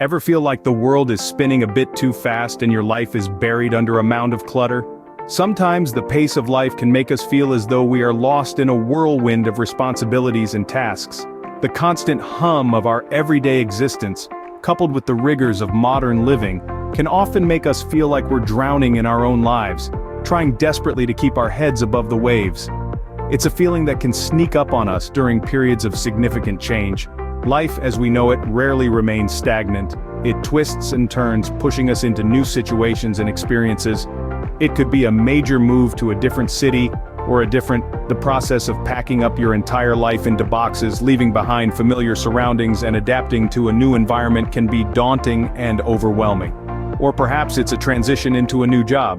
Ever feel like the world is spinning a bit too fast and your life is buried under a mound of clutter? Sometimes the pace of life can make us feel as though we are lost in a whirlwind of responsibilities and tasks. The constant hum of our everyday existence, coupled with the rigors of modern living, can often make us feel like we're drowning in our own lives, trying desperately to keep our heads above the waves. It's a feeling that can sneak up on us during periods of significant change. Life as we know it rarely remains stagnant. It twists and turns, pushing us into new situations and experiences. It could be a major move to a different city, or the process of packing up your entire life into boxes, leaving behind familiar surroundings and adapting to a new environment can be daunting and overwhelming. Or perhaps it's a transition into a new job.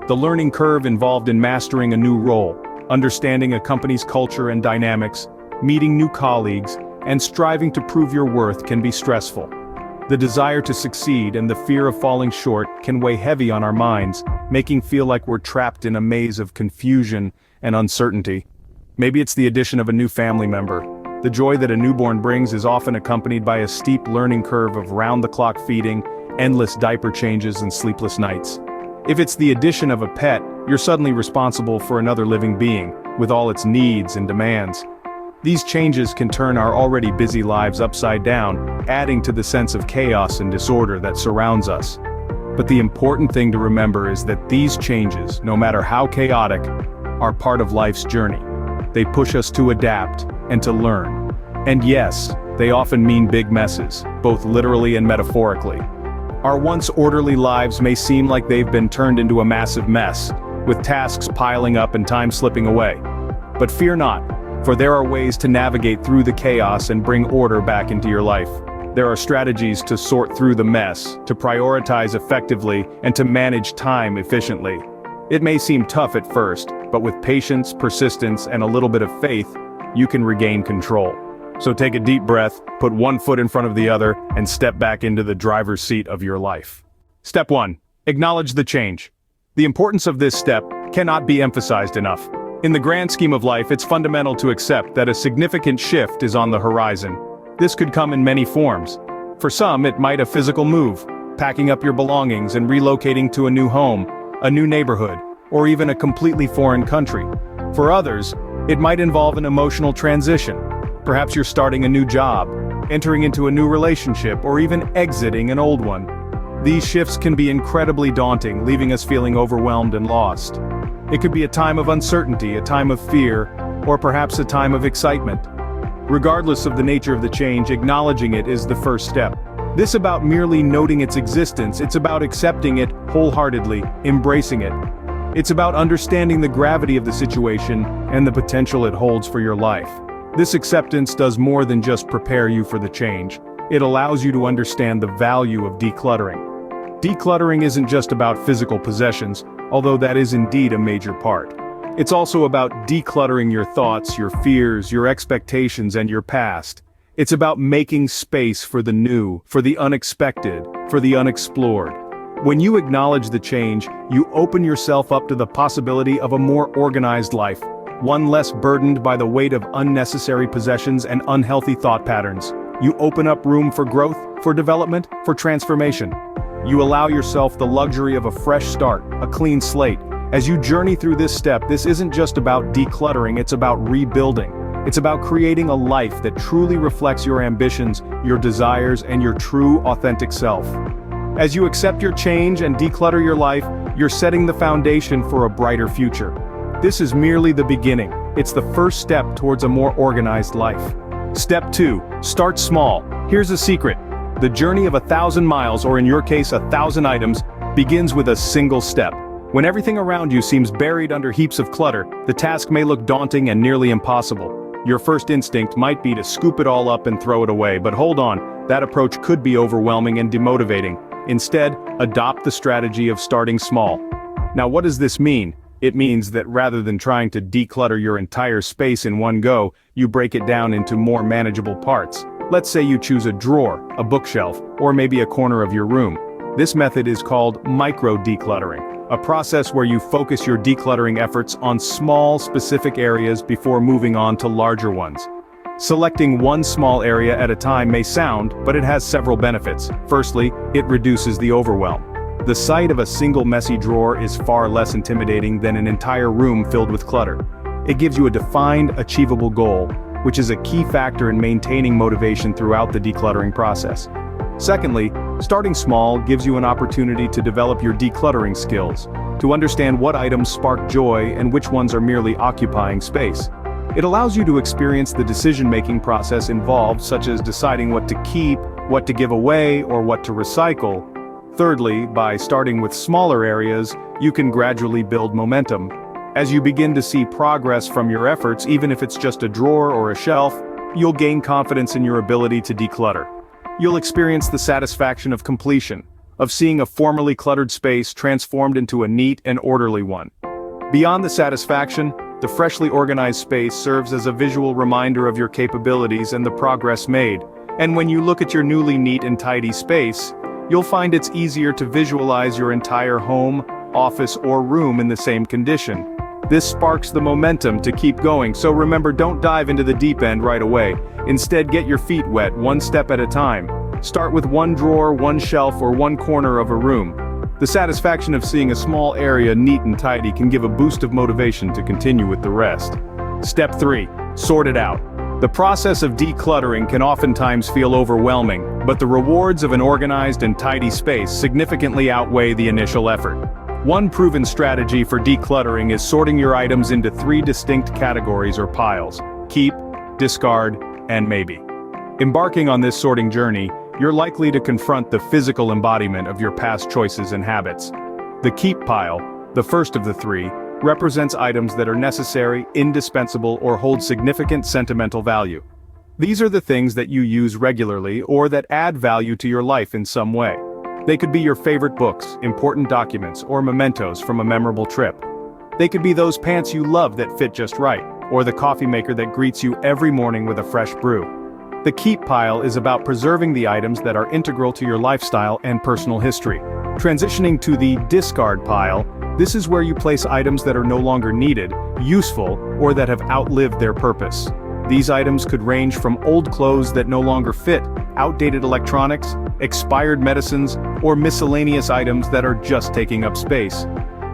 The learning curve involved in mastering a new role, understanding a company's culture and dynamics, meeting new colleagues, and striving to prove your worth can be stressful. The desire to succeed and the fear of falling short can weigh heavy on our minds, making feel like we're trapped in a maze of confusion and uncertainty. Maybe it's the addition of a new family member. The joy that a newborn brings is often accompanied by a steep learning curve of round-the-clock feeding, endless diaper changes and sleepless nights. If it's the addition of a pet, you're suddenly responsible for another living being, with all its needs and demands. These changes can turn our already busy lives upside down, adding to the sense of chaos and disorder that surrounds us. But the important thing to remember is that these changes, no matter how chaotic, are part of life's journey. They push us to adapt and to learn. And yes, they often mean big messes, both literally and metaphorically. Our once orderly lives may seem like they've been turned into a massive mess, with tasks piling up and time slipping away. But fear not, for there are ways to navigate through the chaos and bring order back into your life. There are strategies to sort through the mess, to prioritize effectively, and to manage time efficiently. It may seem tough at first, but with patience, persistence, and a little bit of faith, you can regain control. So take a deep breath, put one foot in front of the other, and step back into the driver's seat of your life. Step 1. Acknowledge the change. The importance of this step cannot be emphasized enough. In the grand scheme of life, it's fundamental to accept that a significant shift is on the horizon. This could come in many forms. For some, it might be a physical move, packing up your belongings and relocating to a new home, a new neighborhood, or even a completely foreign country. For others, it might involve an emotional transition. Perhaps you're starting a new job, entering into a new relationship, or even exiting an old one. These shifts can be incredibly daunting, leaving us feeling overwhelmed and lost. It could be a time of uncertainty, a time of fear, or perhaps a time of excitement. Regardless of the nature of the change, acknowledging it is the first step. This isn't about merely noting its existence, it's about accepting it wholeheartedly, embracing it. It's about understanding the gravity of the situation and the potential it holds for your life. This acceptance does more than just prepare you for the change. It allows you to understand the value of decluttering. Decluttering isn't just about physical possessions, although that is indeed a major part. It's also about decluttering your thoughts, your fears, your expectations, and your past. It's about making space for the new, for the unexpected, for the unexplored. When you acknowledge the change, you open yourself up to the possibility of a more organized life, one less burdened by the weight of unnecessary possessions and unhealthy thought patterns. You open up room for growth, for development, for transformation. You allow yourself the luxury of a fresh start, a clean slate. As you journey through this step, this isn't just about decluttering, it's about rebuilding. It's about creating a life that truly reflects your ambitions, your desires, and your true, authentic self. As you accept your change and declutter your life, you're setting the foundation for a brighter future. This is merely the beginning. It's the first step towards a more organized life. Step 2. Start small. Here's a secret. The journey of 1,000 miles, or in your case 1,000 items, begins with a single step. When everything around you seems buried under heaps of clutter, the task may look daunting and nearly impossible. Your first instinct might be to scoop it all up and throw it away, but hold on, that approach could be overwhelming and demotivating. Instead, adopt the strategy of starting small. Now, what does this mean? It means that rather than trying to declutter your entire space in one go, you break it down into more manageable parts. Let's say you choose a drawer, a bookshelf, or maybe a corner of your room. This method is called micro-decluttering, a process where you focus your decluttering efforts on small, specific areas before moving on to larger ones. Selecting one small area at a time may sound, but it has several benefits. Firstly, it reduces the overwhelm. The sight of a single messy drawer is far less intimidating than an entire room filled with clutter. It gives you a defined, achievable goal, which is a key factor in maintaining motivation throughout the decluttering process. Secondly, starting small gives you an opportunity to develop your decluttering skills, to understand what items spark joy and which ones are merely occupying space. It allows you to experience the decision-making process involved, such as deciding what to keep, what to give away, or what to recycle. Thirdly, by starting with smaller areas, you can gradually build momentum. As you begin to see progress from your efforts, even if it's just a drawer or a shelf, you'll gain confidence in your ability to declutter. You'll experience the satisfaction of completion, of seeing a formerly cluttered space transformed into a neat and orderly one. Beyond the satisfaction, the freshly organized space serves as a visual reminder of your capabilities and the progress made. And when you look at your newly neat and tidy space, you'll find it's easier to visualize your entire home, office, or room in the same condition. This sparks the momentum to keep going, so remember, don't dive into the deep end right away. Instead, get your feet wet one step at a time. Start with one drawer, one shelf, or one corner of a room. The satisfaction of seeing a small area neat and tidy can give a boost of motivation to continue with the rest. Step 3. Sort it out. The process of decluttering can oftentimes feel overwhelming, but the rewards of an organized and tidy space significantly outweigh the initial effort. One proven strategy for decluttering is sorting your items into 3 distinct categories or piles: keep, discard, and maybe. Embarking on this sorting journey, you're likely to confront the physical embodiment of your past choices and habits. The keep pile, the first of the 3, represents items that are necessary, indispensable, or hold significant sentimental value. These are the things that you use regularly or that add value to your life in some way. They could be your favorite books, important documents, or mementos from a memorable trip. They could be those pants you love that fit just right, or the coffee maker that greets you every morning with a fresh brew. The keep pile is about preserving the items that are integral to your lifestyle and personal history. Transitioning to the discard pile, this is where you place items that are no longer needed, useful, or that have outlived their purpose. These items could range from old clothes that no longer fit, outdated electronics, expired medicines, or miscellaneous items that are just taking up space.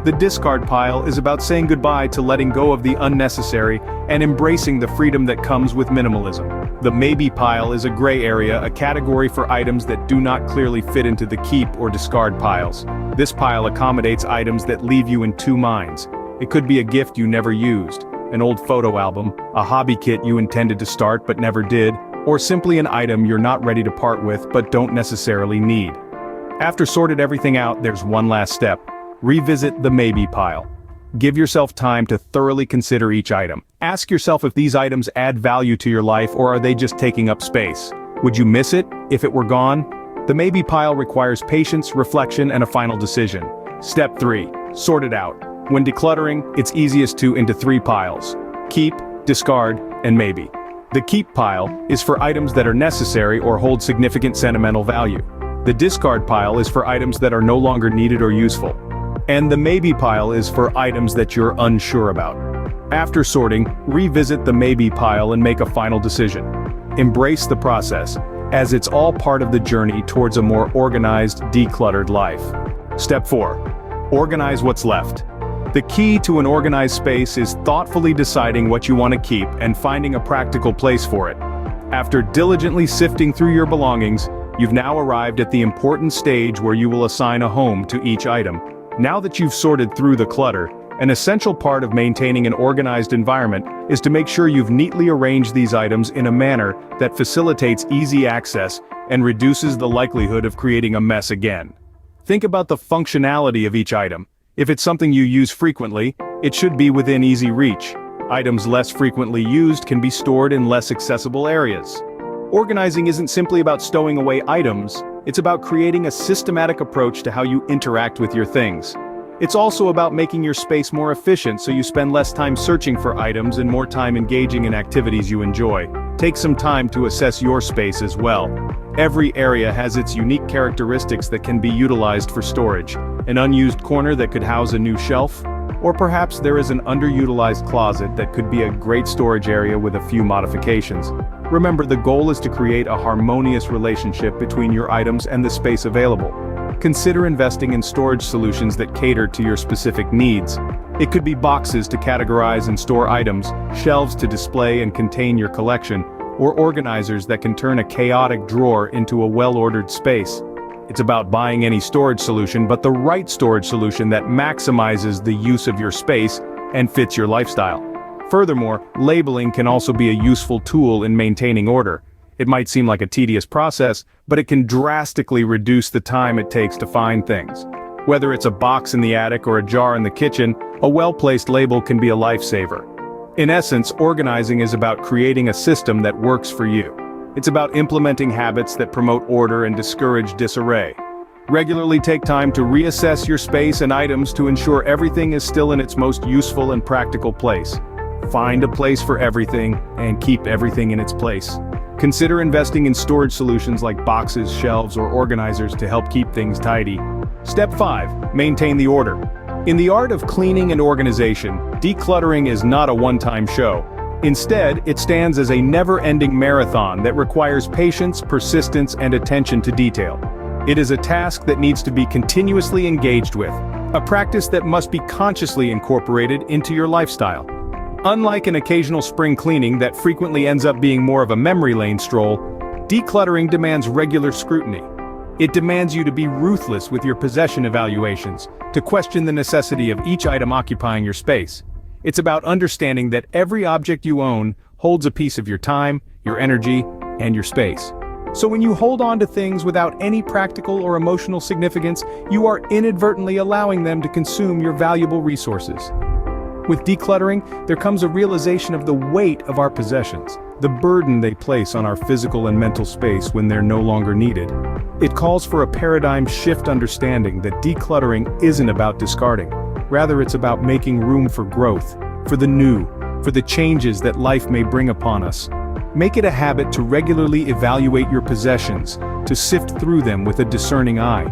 The discard pile is about saying goodbye to letting go of the unnecessary and embracing the freedom that comes with minimalism. The maybe pile is a gray area, a category for items that do not clearly fit into the keep or discard piles. This pile accommodates items that leave you in 2 minds. It could be a gift you never used, an old photo album, a hobby kit you intended to start but never did, or simply an item you're not ready to part with but don't necessarily need. After sorted everything out, there's one last step. Revisit the maybe pile. Give yourself time to thoroughly consider each item. Ask yourself if these items add value to your life or are they just taking up space. Would you miss it if it were gone? The maybe pile requires patience, reflection, and a final decision. Step 3. Sort it out. When decluttering, it's easiest into 3 piles: keep, discard, and maybe. The keep pile is for items that are necessary or hold significant sentimental value. The discard pile is for items that are no longer needed or useful. And the maybe pile is for items that you're unsure about. After sorting, revisit the maybe pile and make a final decision. Embrace the process, as it's all part of the journey towards a more organized, decluttered life. Step 4. Organize what's left. The key to an organized space is thoughtfully deciding what you want to keep and finding a practical place for it. After diligently sifting through your belongings, you've now arrived at the important stage where you will assign a home to each item. Now that you've sorted through the clutter, an essential part of maintaining an organized environment is to make sure you've neatly arranged these items in a manner that facilitates easy access and reduces the likelihood of creating a mess again. Think about the functionality of each item. If it's something you use frequently, it should be within easy reach. Items less frequently used can be stored in less accessible areas. Organizing isn't simply about stowing away items, it's about creating a systematic approach to how you interact with your things. It's also about making your space more efficient so you spend less time searching for items and more time engaging in activities you enjoy. Take some time to assess your space as well. Every area has its unique characteristics that can be utilized for storage. An unused corner that could house a new shelf, Or perhaps there is an underutilized closet that could be a great storage area with a few modifications. Remember, the goal is to create a harmonious relationship between your items and the space available. Consider investing in storage solutions that cater to your specific needs. It could be boxes to categorize and store items, shelves to display and contain your collection, or organizers that can turn a chaotic drawer into a well-ordered space. It's about buying any storage solution, but the right storage solution that maximizes the use of your space and fits your lifestyle. Furthermore, labeling can also be a useful tool in maintaining order. It might seem like a tedious process, but it can drastically reduce the time it takes to find things. Whether it's a box in the attic or a jar in the kitchen, a well-placed label can be a lifesaver. In essence, organizing is about creating a system that works for you. It's about implementing habits that promote order and discourage disarray. Regularly take time to reassess your space and items to ensure everything is still in its most useful and practical place. Find a place for everything and keep everything in its place. Consider investing in storage solutions like boxes, shelves, or organizers to help keep things tidy. Step 5. Maintain the order. In the art of cleaning and organization, decluttering is not a one-time show. Instead, it stands as a never-ending marathon that requires patience, persistence, and attention to detail. It is a task that needs to be continuously engaged with, a practice that must be consciously incorporated into your lifestyle. Unlike an occasional spring cleaning that frequently ends up being more of a memory lane stroll, decluttering demands regular scrutiny. It demands you to be ruthless with your possession evaluations, to question the necessity of each item occupying your space. It's about understanding that every object you own holds a piece of your time, your energy, and your space. So when you hold on to things without any practical or emotional significance, you are inadvertently allowing them to consume your valuable resources. With decluttering, there comes a realization of the weight of our possessions, the burden they place on our physical and mental space when they're no longer needed. It calls for a paradigm shift understanding that decluttering isn't about discarding. Rather, it's about making room for growth, for the new, for the changes that life may bring upon us. Make it a habit to regularly evaluate your possessions, to sift through them with a discerning eye.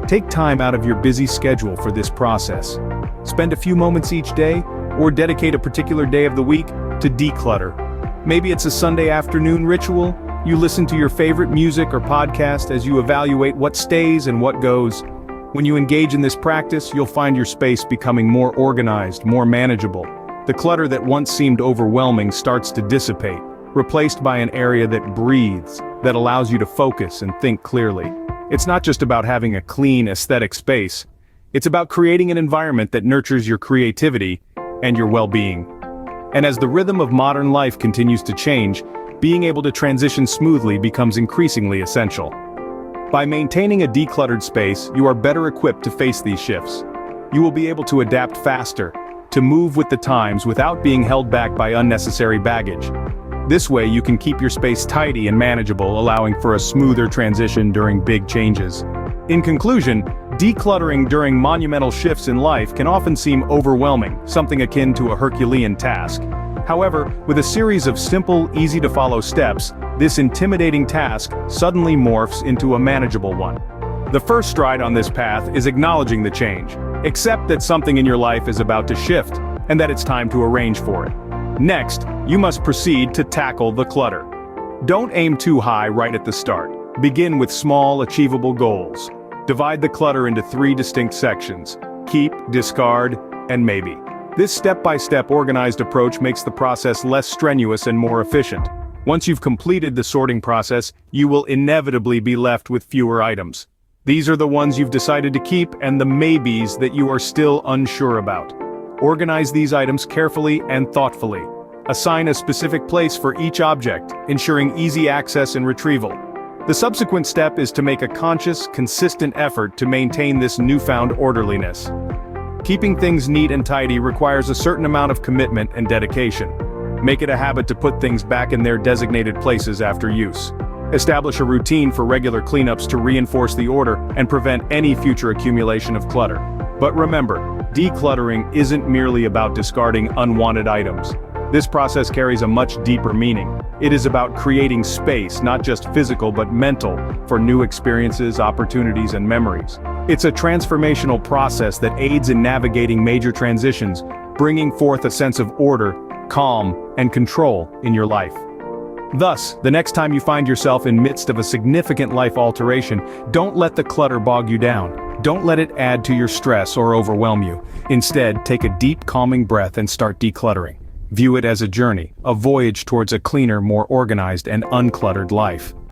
Take time out of your busy schedule for this process. Spend a few moments each day, or dedicate a particular day of the week to declutter. Maybe it's a Sunday afternoon ritual. You listen to your favorite music or podcast as you evaluate what stays and what goes. When you engage in this practice, you'll find your space becoming more organized, more manageable. The clutter that once seemed overwhelming starts to dissipate, replaced by an area that breathes, that allows you to focus and think clearly. It's not just about having a clean, aesthetic space. It's about creating an environment that nurtures your creativity and your well-being. And as the rhythm of modern life continues to change, being able to transition smoothly becomes increasingly essential. By maintaining a decluttered space, you are better equipped to face these shifts. You will be able to adapt faster, to move with the times without being held back by unnecessary baggage. This way you can keep your space tidy and manageable, allowing for a smoother transition during big changes. In conclusion, decluttering during monumental shifts in life can often seem overwhelming, something akin to a Herculean task. However, with a series of simple, easy-to-follow steps, this intimidating task suddenly morphs into a manageable one. The first stride on this path is acknowledging the change. Accept that something in your life is about to shift, and that it's time to arrange for it. Next, you must proceed to tackle the clutter. Don't aim too high right at the start. Begin with small, achievable goals. Divide the clutter into 3 distinct sections: keep, discard, and maybe. This step-by-step organized approach makes the process less strenuous and more efficient. Once you've completed the sorting process, you will inevitably be left with fewer items. These are the ones you've decided to keep and the maybes that you are still unsure about. Organize these items carefully and thoughtfully. Assign a specific place for each object, ensuring easy access and retrieval. The subsequent step is to make a conscious, consistent effort to maintain this newfound orderliness. Keeping things neat and tidy requires a certain amount of commitment and dedication. Make it a habit to put things back in their designated places after use. Establish a routine for regular cleanups to reinforce the order and prevent any future accumulation of clutter. But remember, decluttering isn't merely about discarding unwanted items. This process carries a much deeper meaning. It is about creating space, not just physical but mental, for new experiences, opportunities, and memories. It's a transformational process that aids in navigating major transitions, bringing forth a sense of order, calm, and control in your life. Thus, the next time you find yourself in midst of a significant life alteration, don't let the clutter bog you down. Don't let it add to your stress or overwhelm you. Instead, take a deep, calming breath and start decluttering. View it as a journey, a voyage towards a cleaner, more organized, and uncluttered life.